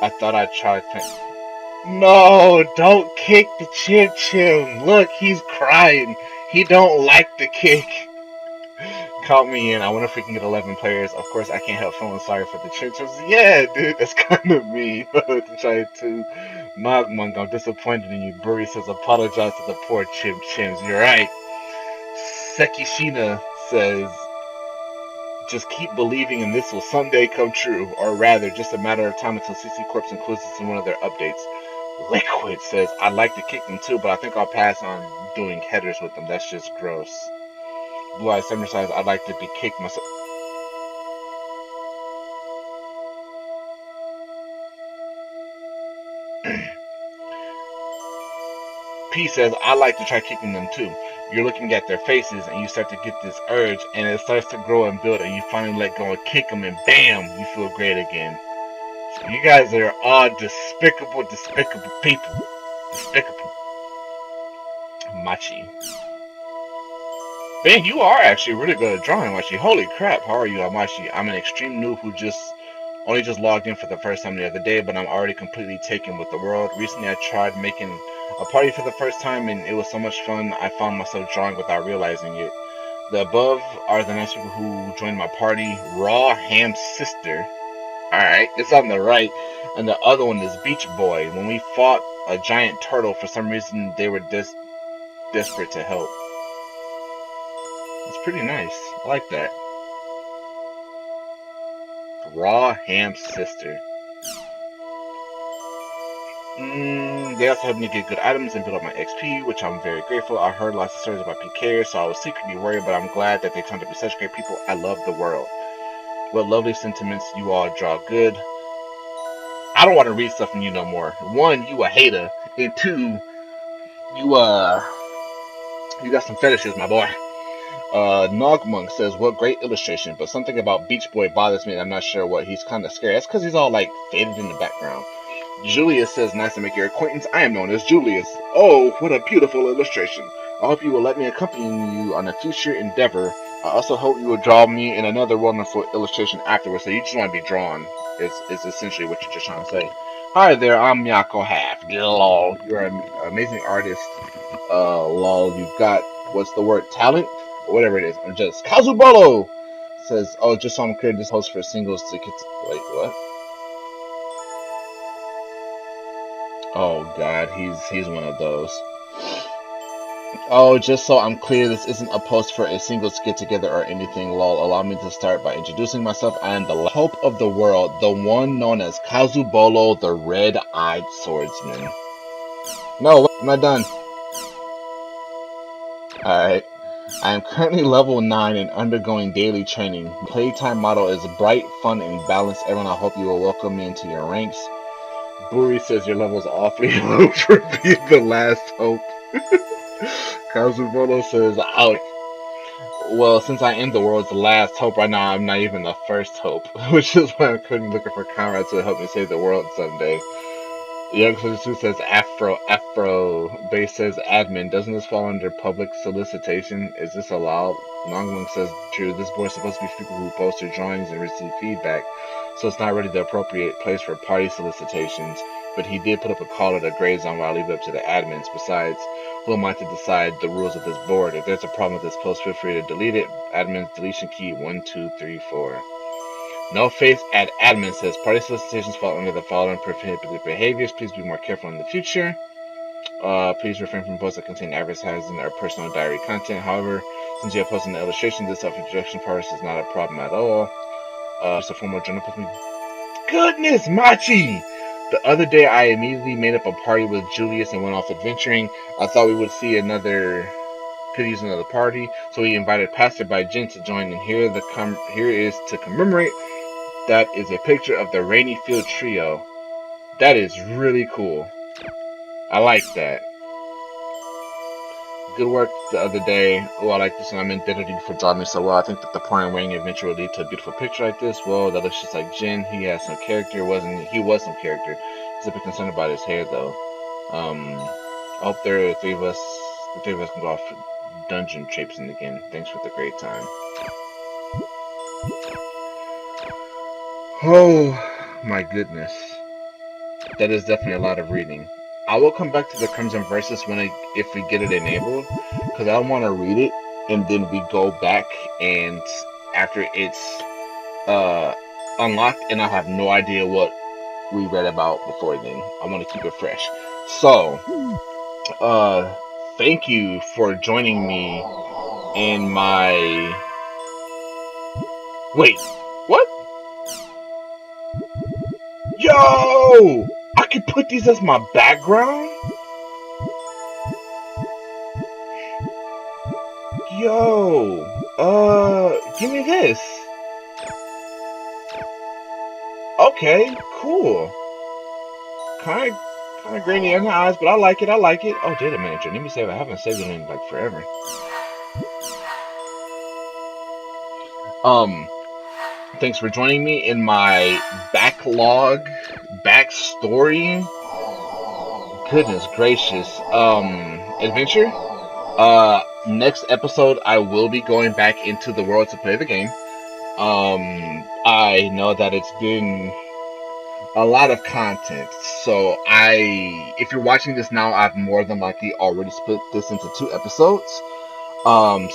I thought I'd try No, don't kick the Chim Chim. Look, he's crying. He don't like the kick. Count me in. I wonder if we can get 11 players. Of course, I can't help feeling sorry for the Chim Chims. Yeah, dude, that's kind of me. To try to Mogmunk, I'm disappointed in you. Burry says, apologize to the poor Chim Chims. You're right. Sekishina says, just keep believing and this will someday come true. Or rather, just a matter of time until CC Corps includes this in one of their updates. Liquid says, I'd like to kick them too, but I think I'll pass on doing headers with them. That's just gross. Blue Eyed Summer says, I'd like to be kicked myself. P says, I like to try kicking them too. You're looking at their faces and you start to get this urge and it starts to grow and build and you finally let go and kick them and bam, you feel great again. So you guys are all despicable people. Despicable. Machi. Man, you are actually really good at drawing, Machi. Holy crap, how are you, Machi? I'm an extreme noob who only just logged in for the first time the other day, but I'm already completely taken with the world. Recently, I tried making a party for the first time, and it was so much fun, I found myself drawing without realizing it. The above are the nice people who joined my party. Raw Ham Sister. Alright, it's on the right. And the other one is Beach Boy. When we fought a giant turtle, for some reason, they were desperate to help. It's pretty nice. I like that. Raw Ham Sister. They also helped me get good items and build up my XP, which I'm very grateful. I heard lots of stories about PKers, so I was secretly worried, but I'm glad that they turned out to be such great people. I love the world. What lovely sentiments you all draw good. I don't want to read stuff from you no more. One, you a hater, and two, you got some fetishes, my boy. Nogmonk says, what great illustration, but something about Beach Boy bothers me and I'm not sure what. He's kind of scary. That's because he's all like faded in the background. Julius says, nice to make your acquaintance. I am known as Julius. Oh, what a beautiful illustration. I hope you will let me accompany you on a future endeavor. I also hope you will draw me in another wonderful illustration afterwards. So you just want to be drawn, is essentially what you're just trying to say. Hi there, I'm Yako Half. Lol, you're an amazing artist. Lol, you've got, what's the word, talent? Whatever it is. I'm just, Kazubolo says, oh, just so I'm clear, this host for singles tickets. Wait, what? Oh god, he's one of those. Oh, just so I'm clear, this isn't a post for a singles get together or anything. Lol, allow me to start by introducing myself. I am the hope of the world, the one known as Kazubolo, the red-eyed swordsman. No, I'm not done. Alright. I am currently level 9 and undergoing daily training. Playtime motto is bright, fun, and balanced. Everyone, I hope you will welcome me into your ranks. Buri says your level is awfully low for being the last hope. Kazumoto says, ouch. Well, since I am the world's last hope right now, I'm not even the first hope, which is why I'm currently looking for comrades to help me save the world someday. Young Suzu says Afro. Base says admin. Doesn't this fall under public solicitation? Is this allowed? Nongmung says true. This board is supposed to be people who post their drawings and receive feedback, so it's not really the appropriate place for party solicitations. But he did put up a call at a gray zone while I leave it up to the admins. Besides, who am I to decide the rules of this board? If there's a problem with this post, feel free to delete it. Admin's deletion key 1234. No faith at admin says party solicitations fall under the following prohibited behaviors. Please be more careful in the future. Please refrain from posts that contain advertising or personal diary content. However, since you have posted an illustration, this self-introduction part is not a problem at all. Just a formal journal post. Goodness, Machi! The other day, I immediately made up a party with Julius and went off adventuring. I thought we would see could use another party, so we invited Passerby Jen to join, and here is to commemorate. That is a picture of the Rainy Field Trio. That is really cool. I like that. Good work the other day. Oh, I like this, and I'm indebted to you for drawing me so well. I think that the pouring rain adventure will lead to a beautiful picture like this. Whoa, that looks just like Jin. He has some character, wasn't he? He was some character. He's a bit concerned about his hair, though. I hope the three of us can go off dungeon traipsing again. Thanks for the great time. Oh my goodness, that is definitely a lot of reading. I will come back to the Crimson Verses if we get it enabled, because I want to read it, and then we go back and after it's unlocked, and I have no idea what we read about before then. I want to keep it fresh. So, thank you for joining me in my. Wait, what? Yo! I can put these as my background? Yo! Give me this. Okay, cool. Kinda grainy in the eyes, but I like it, Oh, data manager. Let me save it. I haven't saved it in like forever. Thanks for joining me in my backstory. Goodness gracious. Adventure. Next episode, I will be going back into the world to play the game. I know that it's been a lot of content, so if you're watching this now, I've more than likely already split this into 2 episodes.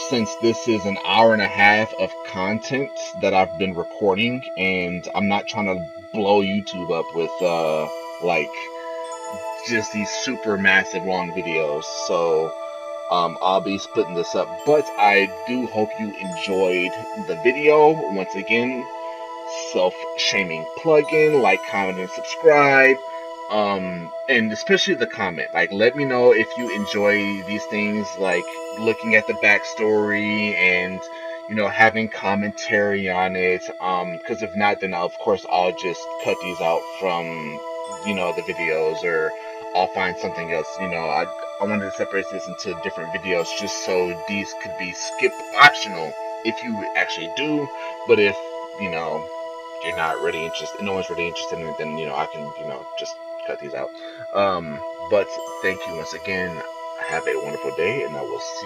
Since this is an hour and a half of content that I've been recording, and I'm not trying to blow YouTube up with, like, just these super massive long videos, so, I'll be splitting this up, but I do hope you enjoyed the video. Once again, self-shaming plugin, like, comment, and subscribe. And especially the comment, like, let me know if you enjoy these things, like looking at the backstory and having commentary on it. Because if not, then of course I'll just cut these out from the videos, or I'll find something else. I wanted to separate this into different videos just so these could be skip optional if you actually do. But if you're not really interested, no one's really interested in it, then I can just cut these out. But thank you once again. Have a wonderful day, and I will see you